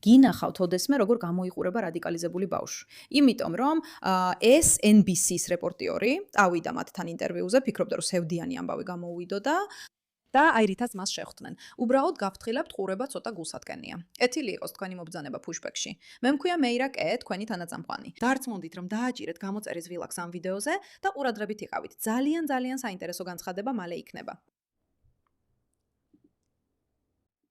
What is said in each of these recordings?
გინახავთ ოდესმე როგორ გამოიყურება რადიკალიზებული ბავშვი. იმიტომ რომ ეს NBC-ს რეპორტიორი წავიდა მათთან ინტერვიუზე, ფიქრობდა რომ სევდიანი ამბავი გამოუვიდოდა და აი რითაც მას შეხვდნენ. უბრალოდ გავფრთხილებთ ყურება ცოტა გულსათკენია. ეთილი იყოს თქვენი მობრძანება pushback-ში. მე მქვია მეირა კე, თქვენი თანაწამყვანი. დარწმუნდით რომ დააჭირეთ გამოწერის ვილაქს ამ ვიდეოზე და ყურადღებით იყავით. ძალიან საინტერესო განცხადება მალე იქნება.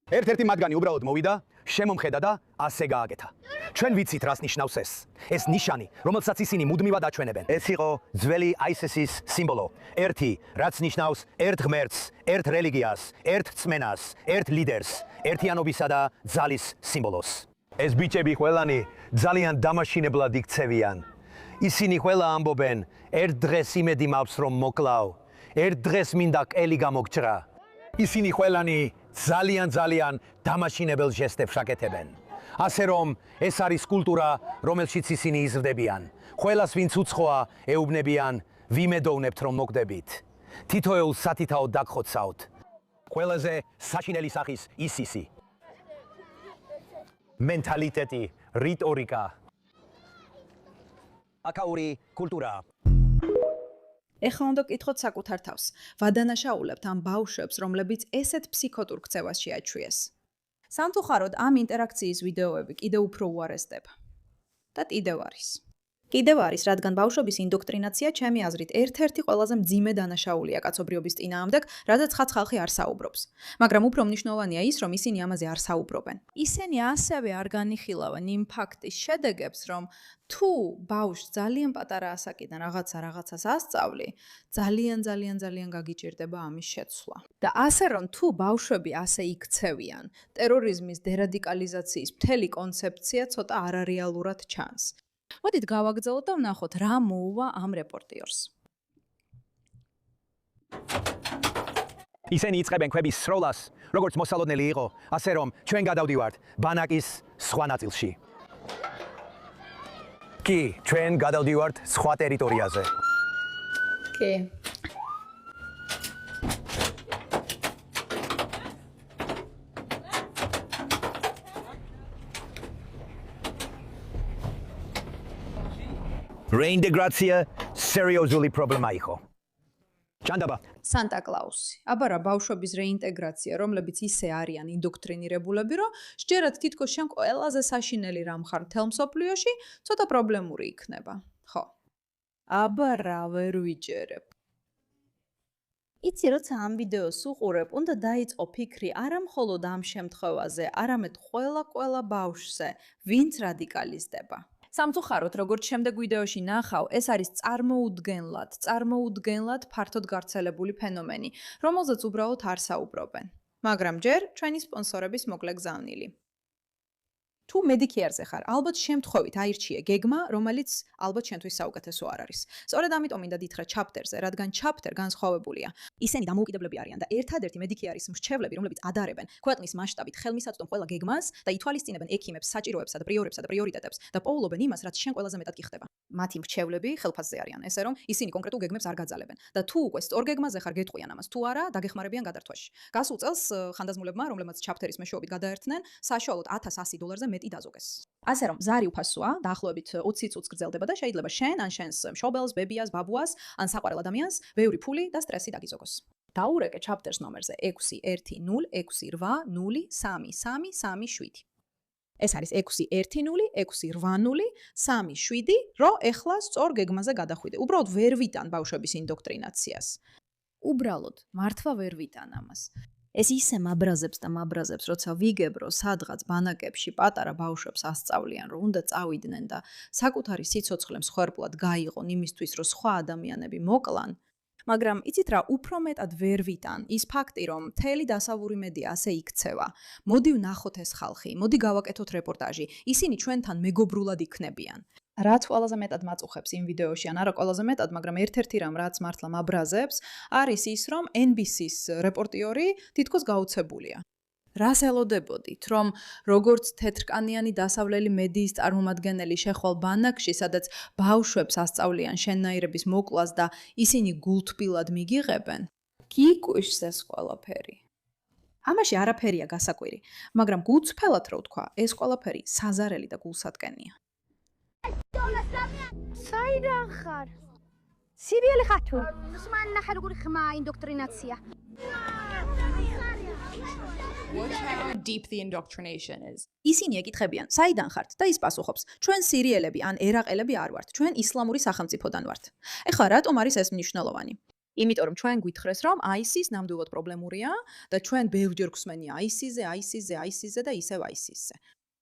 ერთ-ერთი მათგანი უბრალოდ მოვიდა, შემომხედა და ასე გააკეთა. ჩვენ ვიცით რას ნიშნავს ეს. ეს ნიშანი, რომელსაც ისინი მუდმივად აჩვენებენ. ეს იყო ძველი ISIS-ის სიმბოლო. ერთი, რაც ნიშნავს ერთ ღმერთს, ერთ რელიგიას, ერთ რწმენას, ერთ ლიდერს, ერთიანობისა და ძალის სიმბოლოს. ეს ბიჭები ყველანი ძალიან დამაშინებლად იქცევიან. ისინი ყველა ამბობენ, ერთ დღეს იმედი მაქვს რომ მოკლავ, ერთ დღეს მინდა ყელი გამოგჭრა. ისინი ყველანი ძალიან დამაშინებელ ჟესტებს აკეთებენ. ასე რომ ეს არის კულტურა, რომელშიც ისინი იზრდებიან. ყველას ვინც უცხოა, ეუბნებიან, ვიმედოვნებთ რომ მოგდებით. თითოეულს სათითაოდ დაგხოცავთ. ყველაზე საშინელი სახის ISIS-ი. მენტალიტეტი, რიტორიკა. აკაური კულტურა. ეხლა უნდა გკითხოთ საკუთარ თავს. ვადანაშაულებთ ამ ბავშვებს, რომლებიც ესეთ ფსიქოტურ ქცევას შეაჩვიეს. სამწუხაროდ ამ ინტერაქციის ვიდეოები კიდევ უფრო უარესდება. და კიდევ არის. კიდევ არის, რადგან ბავშვების ინდოქტრინაცია ჩემი აზრით ერთ-ერთი ყველაზე მძიმე დანაშაულია კაცობრიობის წინააღმდეგ, რადგან ხაც ხალხი არ საუბრობს. მაგრამ უფრო მნიშვნელოვანია ის, რომ ისინი ამაზე არ საუბრობენ. ისინი ასევე არ განიხილავენ იმ ფაქტის შედეგებს, რომ თუ ბავშვს ძალიან პატარა ასაკიდან რაღაცას ასწავლი, ძალიან გაგიჭირდება ამის შეცვლა. და ასე რომ თუ ბავშვები ასე იქცევიან, ტერორიზმის დერადიკალიზაციის მთელი კონცეფცია ცოტა არარეალურად ჩანს. მოდით გავაგრძელოთ და ვნახოთ რა მოუვა ამ რეპორტიორს. ისინი იწყებენ ქვების სროლას, როგორც მოსალოდნელი იყო, ასე რომ ჩვენ გადავდივართ ბანაკის სხვა ნაწილში. კი, ჩვენ გადავდივართ სხვა ტერიტორიაზე. კი. რეინტეგრაცია სერიოზული პრობლემა იყო. ჩანდაბა. სანტა კლაუსი. აბა რა ბავშვების რეინტეგრაცია, რომლებიც ისე არიან ინდოქტრინირებულები, რომ სჯერათ თითქოს შენ ყველაზე საშინელი რამ ხარ მთელ მსოფლიოში, ცოტა პრობლემური იქნება. ხო. აბა რა ვერ ვიჯერებ. იცი, როცა ამ ვიდეოს უყურებ, უნდა დაიწყო ფიქრი არა მხოლოდ ამ შემთხვევაზე, არამედ ყველა ბავშვზე, ვინც რადიკალიზდება. სამწუხაროდ, როგორც შემდეგ ვიდეოში ნახავ, ეს არის წარმოუდგენლად ფართოდ გავრცელებული ფენომენი, რომელზეც უბრალოდ არ საუბრობენ. მაგრამ ჯერ ჩვენი სპონსორების მოკლე გზავნილი. თუ მედიკიერზე ხარ, ალბათ შემთხვევით აირჩიე გეგმა, რომელიც ალბათ შენთვის საუკეთესო არ არის. სწორედ ამიტომ მინდა დითხრა ჩაპტერზე, რადგან ჩაპტერ განსხვავებულია. ისინი დამოუკიდებლები არიან და ერთადერთი მედიკიერის მრჩევლები, რომლებიც ადარებენ ქვეყნის მასშტაბით ხელმისაწვდომ ყველა გეგმას და ითვალისწინებენ ექიმებს, საჭიროებსა და პრიორებსა და პრიორიტეტებს და პოულობენ იმას, რაც შენ ყველაზე მეტად გიხდება. მათი მრჩევლები ხელფასზე არიან, ესე რომ ისინი კონკრეტულ გეგმებს არ გაძალებენ და თუ უკვე სწორ გეგმაზე ხარ, გეტყვიან ამას, თუ არა, დაგეხმარებიან გადართვაში. გასულ წელს ხანდაზმულებმა, რომლებმაც ჩაპტერის მეშვეობით გადაერთნენ, საშუალოდ $1100 მეტი დაზოგეს. ასე რომ ზარი უფასოა, დაახლოებით 20 წუთს გრძელდება და შეიძლება შენ ან შენს მშობელს, ბებიას, ბაბუას, ან საყვარელ ადამიანს ბევრი ფული და სტრესი დაგიზოგოს. დაურეკე ჩაპტერს ნომერზე 61068033337. ეს არის 610680337, რომ ეხლა სწორ გეგმაზე გადახვიდე. უბრალოდ ვერ ვიტან ბავშვების ინდოქტრინაციას. უბრალოდ მართლა ვერ ვიტან ამას. ეს ისე მაბრაზებს, როცა ვიგებ, რომ სადღაც ბანაკებში პატარა ბავშვებს ასწავლიან, რომ უნდა წავიდნენ და საკუთარი სიცოცხლე მსხვერპლად გაიღონ იმისთვის, რომ სხვა ადამიანები მოკლან. მაგრამ იცით რა, უფრო მეტად ვერ ვიტან ის ფაქტი, რომ მთელი დასავლური მედია ასე იქცევა. მოდი ვნახოთ ეს ხალხი, მოდი გავაკეთოთ რეპორტაჟი. ისინი ჩვენთან მეგობრულად იქნებიან. რაც ყველაზე მეტად მაწუხებს იმ ვიდეოში, ან არა ყველაზე მეტად, მაგრამ ერთ-ერთი რამ, რაც მართლა მაბრაზებს, არის ის, რომ NBC-ს რეპორტიორი თითქოს გაუცებულია. რას ელოდებოდით, რომ როგორც თეთრკანიანი დასავლელი მედიის წარმომადგენელი შეხვალ ბანაკში, სადაც ბავშვებს ასწავლიან შენნაირების მოკლას და ისინი გულთბილად მიგიღებენ, გიგვიშს ეს ყველაფერი. ამაში არაფერია გასაკვირი, მაგრამ გულწრფელად რო ვთქვა, ეს ყველაფერი საზარელი და გულსატკენია. საიდან ხარ? სირიელი ხათუ. მან ნახე როგორი ხმა ინდოქტრინაცია. Watch how deep the indoctrination is. ისინი ეკითხებიან, საიდან ხართ და ის პასუხობს, ჩვენ სირიელები ან ერაყელები არ ვართ, ჩვენ ისლამური სახელმწიფოდან ვართ. ეხლა რატომ არის ეს მნიშვნელოვანი? იმიტომ რომ ჩვენ გვითხრეს, რომ ISIS ნამდვილად პრობლემურია და ჩვენ ბევრჯერ გვსმენია ISIS-ზე და ისევ ISIS-ზე.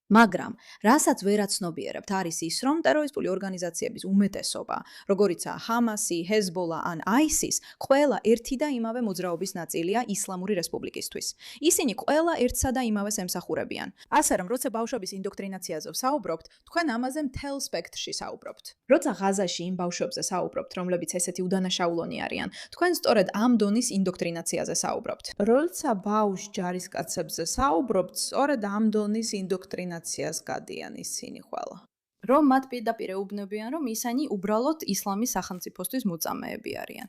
მაგრამ, რასაც ვერაცნობიერებთ, არის ის, რომ ტერორისტული ორგანიზაციების უმეტესობა, როგორიცაა ჰამასი, ჰეზბოლა ან ISIS, ყველა ერთი და იმავე მოძრაობის ნაწილია ისლამური რესპუბლიკისთვის. ისინი ყველა ერთსა და იმავეს ემსახურებიან. ასე რომ, როცა ბავშვების ინდოქტრინაციაზე ვსაუბრობთ, თქვენ ამაზე მთელ სპექტრში საუბრობთ. როცა ღაზაში იმ ბავშვებზე საუბრობთ, რომლებიც ესეთი უდანაშაულონი არიან, თქვენ სწორედ ამ დონის ინდოქტრინაციაზე საუბრობთ. როცა ბავშვ ჯარისკაცებზე საუბრობთ, სწორედ ამ დონის ინდოქტრინაციაზე გადიან ისინი ყველა. რომ მათ პირდაპირ ეუბნებიან, რომ ისინი უბრალოდ ისლამის სახელმწიფოსთვის მოწამეები არიან.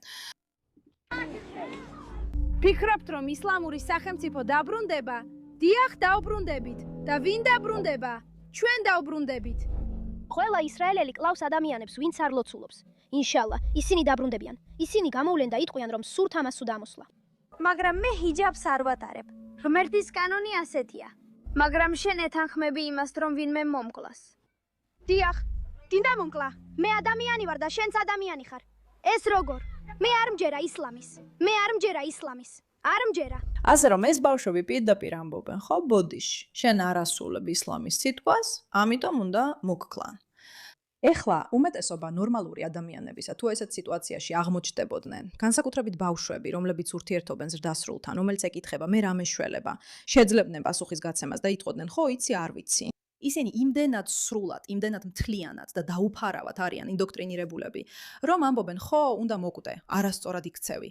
ფიქრობთ, რომ ისლამური სახელმწიფო დაბრუნდება? დიახ, დაუბრუნდებით. და ვინ დაბრუნდება? ჩვენ დაუბრუნდებით. ყველა ისრაელელი კლავს ადამიანებს, ვინც არ ლოცულობს. ინშალა, ისინი დაბრუნდებიან. ისინი გამოვლენ და იტყვიან, რომ სურთ ამას უდამოსვლა. მაგრამ მე ჰიჯაბს არ ვატარებ. ღმერთის კანონი ასეთია. მაგრამ შენ ეთანხმები იმას, რომ ვინმე მომკლას. დიახ, დინდა მომკლა. მე ადამიანი ვარ და შენც ადამიანი ხარ. ეს როგორ? მე არ მჯერა ისლამის. მე არ მჯერა ისლამის. არ მჯერა. ასე რომ ეს ბავშვები პირდაპირ ამბობენ, ხო, ბოდიში, შენ არ ასრულებ ისლამის სიტყვას, ამიტომ უნდა მოგკლან. ეხლა უმეტესობა ნორმალური ადამიანებისა თუ ესეთ სიტუაციაში აღმოჩნდებოდნენ, განსაკუთრებით ბავშვები, რომლებიც ურთიერთობენ ზრდასრულთან, რომელიც ეკითხება, მე რა მეშველება, შეძლებდნენ პასუხის გაცემას და იტყოდნენ, ხო, იცი, არ ვიცი. ისინი იმდენად სრულად, იმდენად მთლიანად და დაუფარავად არიან ინდოქტრინირებულები, რომ ამბობენ, ხო, უნდა მოკვდე, არასწორად იქცევი.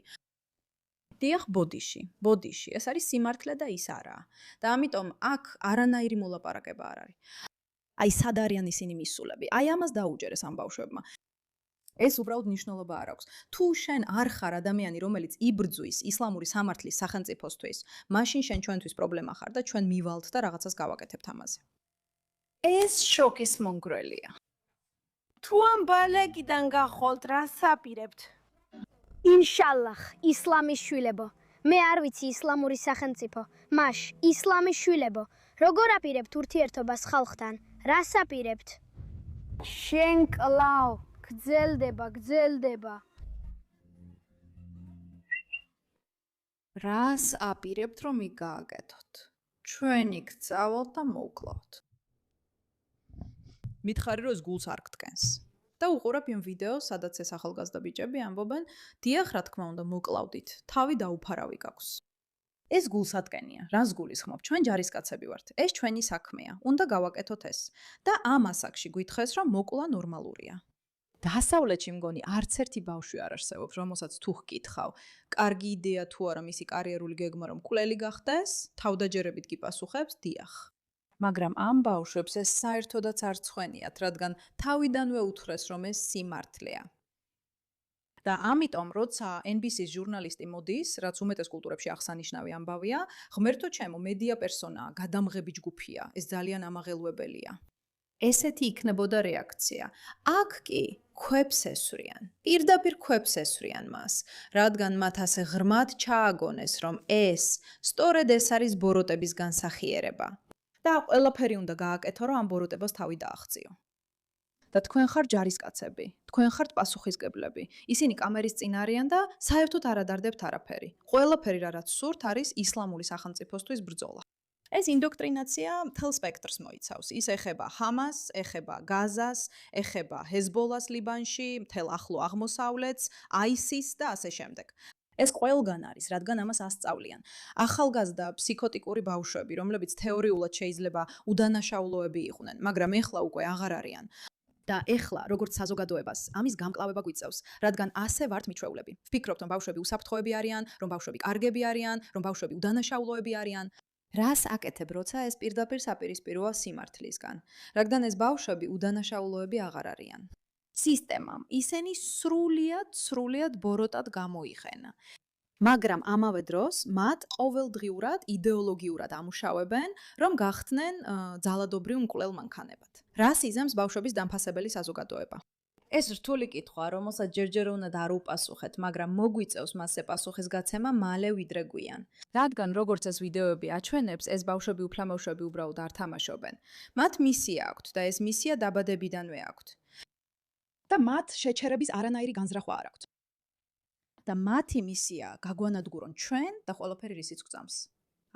დიახ, ბოდიში, ეს არის სიმართლე და ის არაა. და ამიტომ აქ არანაირი მოლაპარაკება არ არის. აი სად არიან ისინი მისულები? აი ამას დაუჯერეს ამ ბავშვებმა. ეს უბრალოდ მნიშვნელობა არ აქვს. თუ შენ არ ხარ ადამიანი, რომელიც იბრძვის ისლამური სამართლის სახელმწიფოსთვის, მაშინ შენ ჩვენთვის პრობლემა ხარ და ჩვენ მივალთ და რაღაცას გავაკეთებთ ამაზე. ეს შოკის მონგრელია. თუ ამ ბალაკიდან გახვალთ, რას აპირებთ? ინშალლაჰ, ისლამის შვილებო. მე არ ვიცი ისლამური სახელმწიფო. მაშ, ისლამის შვილებო. როგორ აპირებთ ურთიერთობას ხალხთან? რას აპირებთ? შენ კლავ, გძელდება. რას აპირებთ რომ იქ გააკეთოთ? ჩვენ იქ წავალთ და მოვკლავთ. მითხარი რომ ეს გულს არ გტკენს. და უყურებ იმ ვიდეოს, სადაც ეს ახალგაზრდა ბიჭები ამბობენ, დიახ, რა თქმა უნდა, მოკლავდით. თავი დაუფარავი გაქვს. ეს გულსატკენია, რას გულისხმობ? ჩვენ ჯარისკაცები ვართ. ეს ჩვენი საქმეა. უნდა გავაკეთოთ ეს. და ამ ასაკში გვითხრეს, რომ მოკლა ნორმალურია. დასავლეთში მგონი არც ერთი ბავშვი არ არსებობს, რომელსაც თუ ჰკითხავ, კარგი იდეა თუ არა მისი კარიერული გეგმა რომ მკვლელი გახდეს, თავდაჯერებით კი პასუხებს, დიახ. მაგრამ ამ ბავშვებს ეს საერთოდაც არ წხვენიათ, რადგან თავიდანვე უთხრეს, რომ ეს სიმართლეა. და ამიტომ, როცა NBC-ის ჟურნალისტი მოდის, რაც უმეტეს კულტურებში აღსანიშნავი ამბავია, ღმერთო ჩემო, მედია პერსონაა, გადამღები ჯგუფია, ეს ძალიან ამაღელვებელია. ესეთი იქნებოდა რეაქცია. აქ კი ქვებს ესვრიან. პირდაპირ ქვებს ესვრიან მას, რადგან მათ ასე ღრმად ჩააგონეს, რომ ეს სწორედ ეს არის ბოროტების განსახიერება. და ყველაფერი უნდა გააკეთო, რომ ამ ბოროტებას თავი დააღწიო. და თქვენ ხართ ჯარისკაცები, თქვენ ხართ პასუხისმგებლები. ისინი კამერის წინ არიან და საერთოდ არ ადარდებთ არაფერი. ყველაფერი რაც სურთ არის ისლამური სახელმწიფოსთვის ბრძოლა. ეს ინდოქტრინაცია მთელ სპექტრს მოიცავს. ის ეხება ჰამას, ეხება გაზას, ეხება ჰეზბოლას ლიბანში, მთელ ახლო აღმოსავლეთს, ISIS და ასე შემდეგ. ეს ყველგან არის, რადგან ამას ასწავლიან. ახალგაზრდა ფსიქოტიკური ბავშვები, რომლებიც თეორიულად შეიძლება უდანაშაულოები იყვნენ, მაგრამ ეხლა უკვე აღარ არიან. და ეხლა, როგორც საზოგადოებას, ამის გამკლავება გვიწევს, რადგან ასე ვართ მიჩვეულები. ვფიქრობთ, რომ ბავშვები უსაფრთხოები არიან, რომ ბავშვები კარგები არიან, რომ ბავშვები უდანაშაულოები არიან. რას აკეთებ, როცა ეს პირდაპირ საპირისპიროა სიმართლისგან, რადგან ეს ბავშვები უდანაშაულოები აღარ არიან. სისტემამ ისინი სრულიად ბოროტად გამოიხენა. მაგრამ ამავე დროს მათ ყოველდღიურად იდეოლოგიურად ამუშავებენ, რომ გახდნენ ძალადობრივ მკვლელ მანქანებად. რას იზამს ბავშვების დამფასებელი საზოგადოება? ეს რთული კითხვა, რომელსაც ჯერჯერ უნდა არ უპასუხეთ, მაგრამ მოგვიწევს მასზე პასუხის გაცემა მალე ვიდრე გვიან. რადგან როგორც ეს ვიდეოები აჩვენებს, ეს ბავშვები უფლებამოშვები უბრალოდ არ თამაშობენ. მათ მისია აქვთ და ეს მისია დაბადებიდანვე აქვთ. და მათ შეჩერების არანაირი განზრახვა არ აქვთ. და მათი მისია გაგვანადგურონ ჩვენ და ყველაფერი რისიც გვწამს.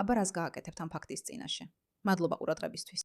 აბა რას გააკეთებთ ამ ფაქტის წინაშე? მადლობა ყურადღებისთვის.